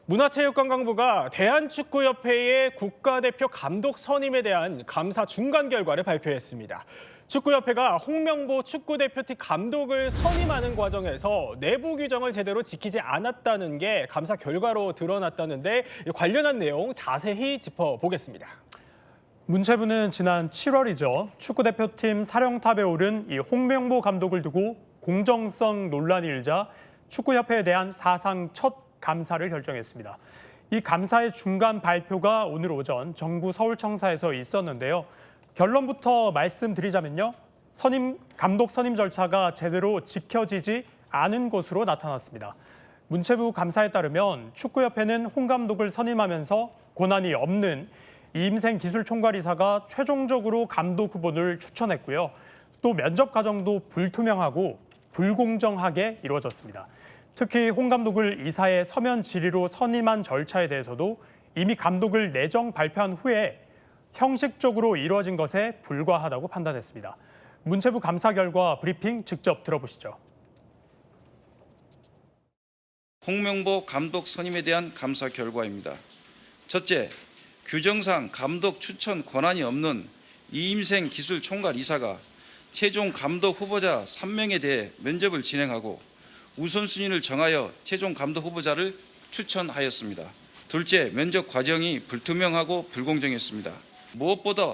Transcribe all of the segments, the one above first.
문화체육관광부가 대한축구협회의 국가대표 감독 선임에 대한 감사 중간 결과를 발표했습니다. 축구협회가 홍명보 축구대표팀 감독을 선임하는 과정에서 내부 규정을 제대로 지키지 않았다는 게 감사 결과로 드러났다는데 관련한 내용 자세히 짚어보겠습니다. 문체부는 지난 7월이죠. 축구대표팀 사령탑에 오른 이 홍명보 감독을 두고 공정성 논란이 일자 축구협회에 대한 사상 첫 감사를 결정했습니다. 이 감사의 중간 발표가 오늘 오전 정부 서울청사에서 있었는데요. 결론부터 말씀드리자면요. 감독 선임 절차가 제대로 지켜지지 않은 것으로 나타났습니다. 문체부 감사에 따르면 축구협회는 홍 감독을 선임하면서 권한이 없는 이임생 기술총괄이사가 최종적으로 감독 후보를 추천했고요. 또 면접 과정도 불투명하고 불공정하게 이루어졌습니다. 특히 홍 감독을 이사의 서면 질의로 선임한 절차에 대해서도 이미 감독을 내정 발표한 후에 형식적으로 이루어진 것에 불과하다고 판단했습니다. 문체부 감사 결과 브리핑 직접 들어보시죠. 홍명보 감독 선임에 대한 감사 결과입니다. 첫째, 규정상 감독 추천 권한이 없는 이임생 기술총괄이사가 최종 감독 후보자 3명에 대해 면접을 진행하고 우선순위를 정하여 최종 감독 후보자를 추천하였습니다. 둘째, 면접 과정이 불투명하고 불공정했습니다. 무엇보다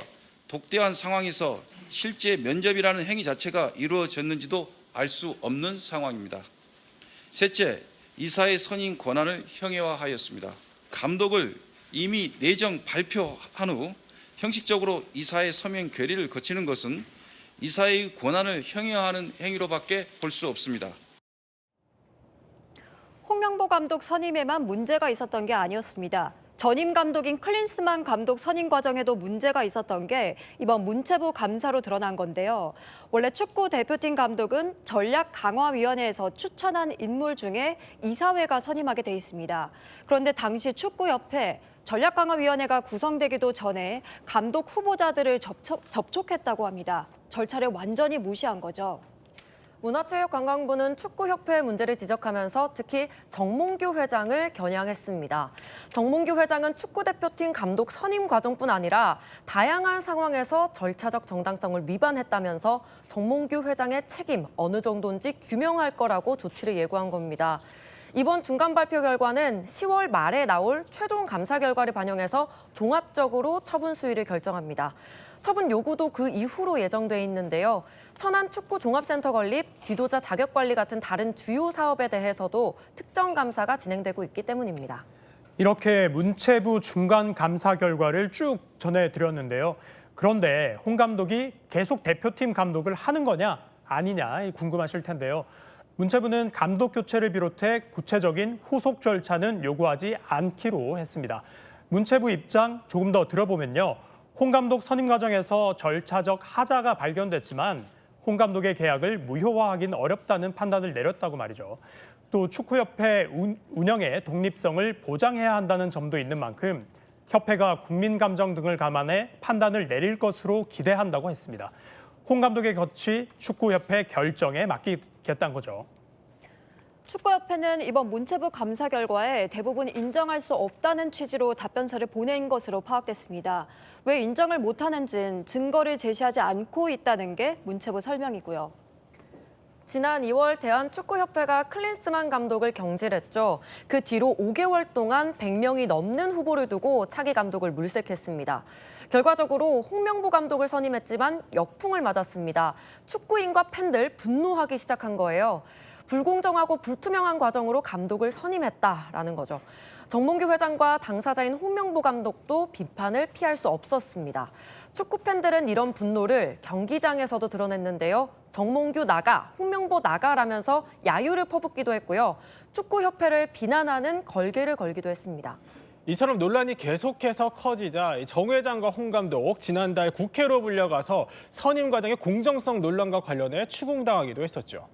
독대한 상황에서 실제 면접이라는 행위 자체가 이루어졌는지도 알 수 없는 상황입니다. 셋째, 이사의 선임 권한을 형해화하였습니다. 감독을 이미 내정 발표한 후 형식적으로 이사의 서명 결의를 거치는 것은 이사의 권한을 형해화하는 행위로밖에 볼 수 없습니다. 홍명보 감독 선임에만 문제가 있었던 게 아니었습니다. 전임 감독인 클린스만 감독 선임 과정에도 문제가 있었던 게 이번 문체부 감사로 드러난 건데요. 원래 축구 대표팀 감독은 전략강화위원회에서 추천한 인물 중에 이사회가 선임하게 돼 있습니다. 그런데 당시 축구협회 전략강화위원회가 구성되기도 전에 감독 후보자들을 접촉했다고 합니다. 절차를 완전히 무시한 거죠. 문화체육관광부는 축구협회 문제를 지적하면서 특히 정몽규 회장을 겨냥했습니다. 정몽규 회장은 축구대표팀 감독 선임 과정뿐 아니라 다양한 상황에서 절차적 정당성을 위반했다면서 정몽규 회장의 책임 어느 정도인지 규명할 거라고 조치를 예고한 겁니다. 이번 중간 발표 결과는 10월 말에 나올 최종 감사 결과를 반영해서 종합적으로 처분 수위를 결정합니다. 처분 요구도 그 이후로 예정돼 있는데요. 천안 축구 종합센터 건립, 지도자 자격 관리 같은 다른 주요 사업에 대해서도 특정 감사가 진행되고 있기 때문입니다. 이렇게 문체부 중간 감사 결과를 쭉 전해드렸는데요. 그런데 홍 감독이 계속 대표팀 감독을 하는 거냐 아니냐 궁금하실 텐데요. 문체부는 감독 교체를 비롯해 구체적인 후속 절차는 요구하지 않기로 했습니다. 문체부 입장 조금 더 들어보면요. 홍 감독 선임 과정에서 절차적 하자가 발견됐지만 홍 감독의 계약을 무효화하기는 어렵다는 판단을 내렸다고 말이죠. 또 축구협회 운영의 독립성을 보장해야 한다는 점도 있는 만큼 협회가 국민 감정 등을 감안해 판단을 내릴 것으로 기대한다고 했습니다. 홍 감독의 거취 축구협회 결정에 맡기겠다는 거죠. 축구협회는 이번 문체부 감사 결과에 대부분 인정할 수 없다는 취지로 답변서를 보낸 것으로 파악됐습니다. 왜 인정을 못하는지는 증거를 제시하지 않고 있다는 게 문체부 설명이고요. 지난 2월 대한축구협회가 클린스만 감독을 경질했죠. 그 뒤로 5개월 동안 100명이 넘는 후보를 두고 차기 감독을 물색했습니다. 결과적으로 홍명보 감독을 선임했지만 역풍을 맞았습니다. 축구인과 팬들 분노하기 시작한 거예요. 불공정하고 불투명한 과정으로 감독을 선임했다라는 거죠. 정몽규 회장과 당사자인 홍명보 감독도 비판을 피할 수 없었습니다. 축구 팬들은 이런 분노를 경기장에서도 드러냈는데요. 정몽규 나가, 홍명보 나가라면서 야유를 퍼붓기도 했고요. 축구협회를 비난하는 걸개를 걸기도 했습니다. 이처럼 논란이 계속해서 커지자 정 회장과 홍 감독 지난달 국회로 불려가서 선임 과정의 공정성 논란과 관련해 추궁당하기도 했었죠.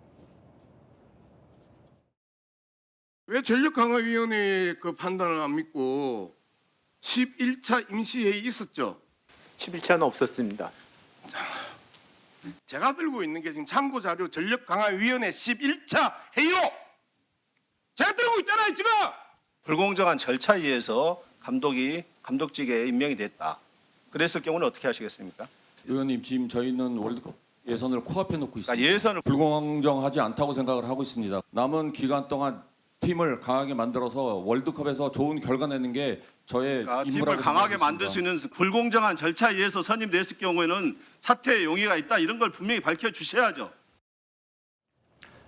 왜 전력강화위원회의 그 판단을 안 믿고 11차 임시회의 있었죠? 11차는 없었습니다. 제가 들고 있는 게 지금 참고자료 전력강화위원회 11차 회의록! 제가 들고 있잖아요, 지금! 불공정한 절차에 의해서 감독직에 임명이 됐다. 그랬을 경우는 어떻게 하시겠습니까? 의원님, 지금 저희는 월드컵 예선을 코앞에 놓고 있습니다. 그러니까 예선을 불공정하지 않다고 생각을 하고 있습니다. 남은 기간 동안 팀을 강하게 만들어서 월드컵에서 좋은 결과 내는 게 저의 그러니까 임무라고 팀을 강하게 생각하고 만들 수 있습니다. 있는 불공정한 절차에 의해서 선임됐을 경우에는 사퇴의 용의가 있다. 이런 걸 분명히 밝혀주셔야죠.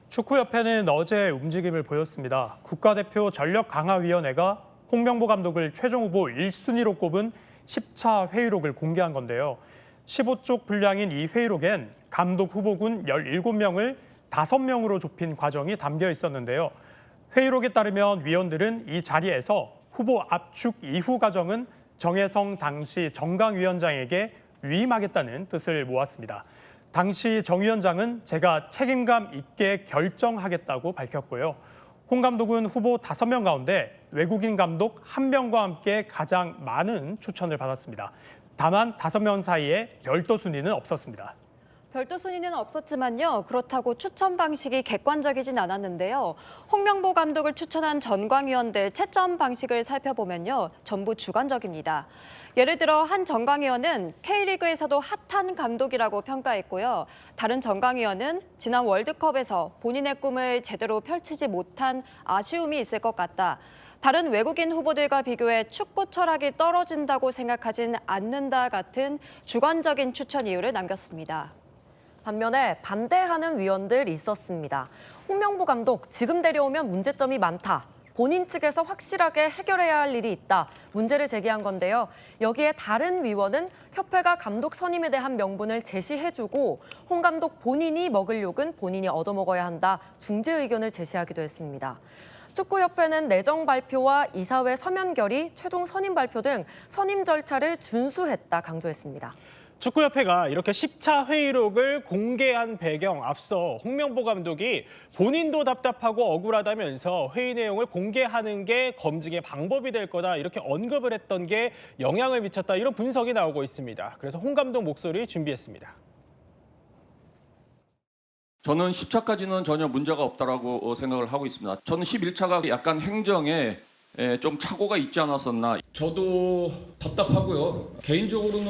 축구협회는 어제 움직임을 보였습니다. 국가대표 전력강화위원회가 홍명보 감독을 최종 후보 1순위로 꼽은 10차 회의록을 공개한 건데요. 15쪽 분량인 이 회의록엔 감독 후보군 17명을 5명으로 좁힌 과정이 담겨 있었는데요. 회의록에 따르면 위원들은 이 자리에서 후보 압축 이후 과정은 정혜성 당시 정강위원장에게 위임하겠다는 뜻을 모았습니다. 당시 정 위원장은 제가 책임감 있게 결정하겠다고 밝혔고요. 홍 감독은 후보 5명 가운데 외국인 감독 1명과 함께 가장 많은 추천을 받았습니다. 다만 5명 사이에 별도 순위는 없었습니다. 별도 순위는 없었지만요. 그렇다고 추천 방식이 객관적이진 않았는데요. 홍명보 감독을 추천한 전광위원들 채점 방식을 살펴보면요. 전부 주관적입니다. 예를 들어 한 전광위원은 K리그에서도 핫한 감독이라고 평가했고요. 다른 전광위원은 지난 월드컵에서 본인의 꿈을 제대로 펼치지 못한 아쉬움이 있을 것 같다. 다른 외국인 후보들과 비교해 축구 철학이 떨어진다고 생각하진 않는다 같은 주관적인 추천 이유를 남겼습니다. 반면에 반대하는 위원들 있었습니다. 홍명보 감독, 지금 데려오면 문제점이 많다. 본인 측에서 확실하게 해결해야 할 일이 있다. 문제를 제기한 건데요. 여기에 다른 위원은 협회가 감독 선임에 대한 명분을 제시해주고 홍 감독 본인이 먹을 욕은 본인이 얻어먹어야 한다. 중재 의견을 제시하기도 했습니다. 축구협회는 내정 발표와 이사회 서면 결의, 최종 선임 발표 등 선임 절차를 준수했다 강조했습니다. 축구협회가 이렇게 10차 회의록을 공개한 배경 앞서 홍명보 감독이 본인도 답답하고 억울하다면서 회의 내용을 공개하는 게 검증의 방법이 될 거다 이렇게 언급을 했던 게 영향을 미쳤다 이런 분석이 나오고 있습니다. 그래서 홍 감독 목소리 준비했습니다. 저는 10차까지는 전혀 문제가 없다라고 생각을 하고 있습니다. 저는 11차가 약간 행정에 좀 착오가 있지 않았었나. 저도 답답하고요. 개인적으로는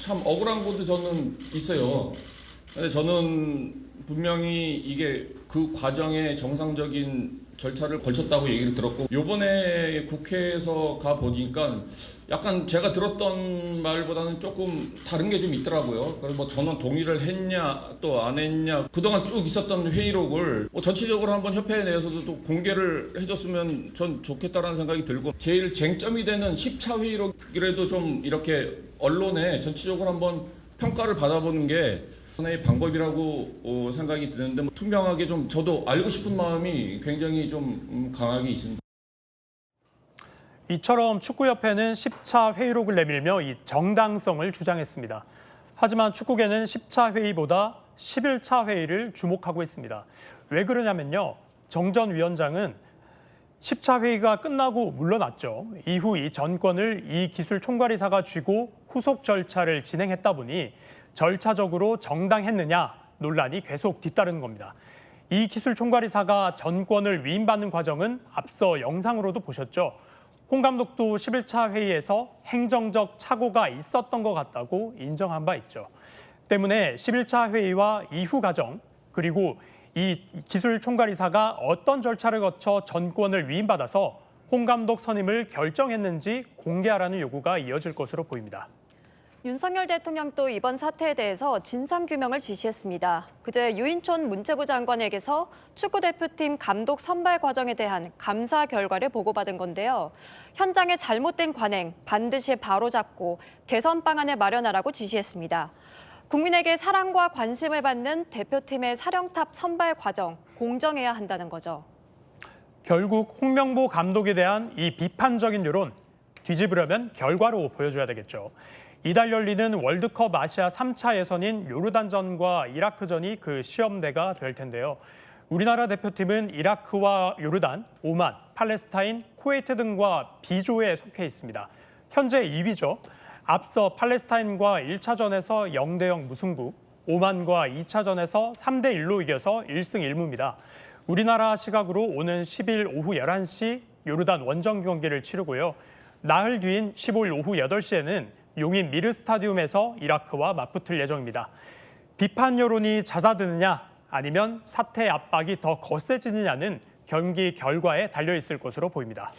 참 억울한 것도 저는 있어요. 근데 저는 분명히 이게 그 과정에 정상적인 절차를 걸쳤다고 얘기를 들었고, 요번에 국회에서 가 보니까 약간 제가 들었던 말보다는 조금 다른 게 좀 있더라고요. 그래서 뭐 전원 동의를 했냐 또 안 했냐, 그동안 쭉 있었던 회의록을 전체적으로 한번 협회 내에서도 또 공개를 해줬으면 전 좋겠다라는 생각이 들고, 제일 쟁점이 되는 10차 회의록이라도 좀 이렇게 언론에 전체적으로 한번 평가를 받아보는 게 하나의 방법이라고 생각이 드는데, 투명하게 좀 저도 알고 싶은 마음이 굉장히 좀 강하게 있습니다. 이처럼 축구협회는 10차 회의록을 내밀며 이 정당성을 주장했습니다. 하지만 축구계는 10차 회의보다 11차 회의를 주목하고 있습니다. 왜 그러냐면요. 정 전 위원장은 10차 회의가 끝나고 물러났죠. 이후 이 전권을 이 기술 총괄이사가 쥐고 후속 절차를 진행했다 보니 절차적으로 정당했느냐 논란이 계속 뒤따르는 겁니다. 이 기술 총괄이사가 전권을 위임받는 과정은 앞서 영상으로도 보셨죠. 홍 감독도 11차 회의에서 행정적 착오가 있었던 것 같다고 인정한 바 있죠. 때문에 11차 회의와 이후 과정, 그리고 이 기술 총괄이사가 어떤 절차를 거쳐 전권을 위임받아서 홍 감독 선임을 결정했는지 공개하라는 요구가 이어질 것으로 보입니다. 윤석열 대통령도 이번 사태에 대해서 진상규명을 지시했습니다. 그제 유인촌 문체부 장관에게서 축구대표팀 감독 선발 과정에 대한 감사 결과를 보고받은 건데요. 현장의 잘못된 관행 반드시 바로잡고 개선 방안을 마련하라고 지시했습니다. 국민에게 사랑과 관심을 받는 대표팀의 사령탑 선발 과정 공정해야 한다는 거죠. 결국 홍명보 감독에 대한 이 비판적인 여론 뒤집으려면 결과로 보여줘야 되겠죠. 이달 열리는 월드컵 아시아 3차 예선인 요르단전과 이라크전이 그 시험대가 될 텐데요. 우리나라 대표팀은 이라크와 요르단, 오만, 팔레스타인, 쿠웨이트 등과 B조에 속해 있습니다. 현재 2위죠. 앞서 팔레스타인과 1차전에서 0대0 무승부, 오만과 2차전에서 3대1로 이겨서 1승 1무입니다. 우리나라 시각으로 오는 10일 오후 11시 요르단 원정 경기를 치르고요. 나흘 뒤인 15일 오후 8시에는 용인 미르 스타디움에서 이라크와 맞붙을 예정입니다. 비판 여론이 잦아드느냐 아니면 사태 압박이 더 거세지느냐는 경기 결과에 달려 있을 것으로 보입니다.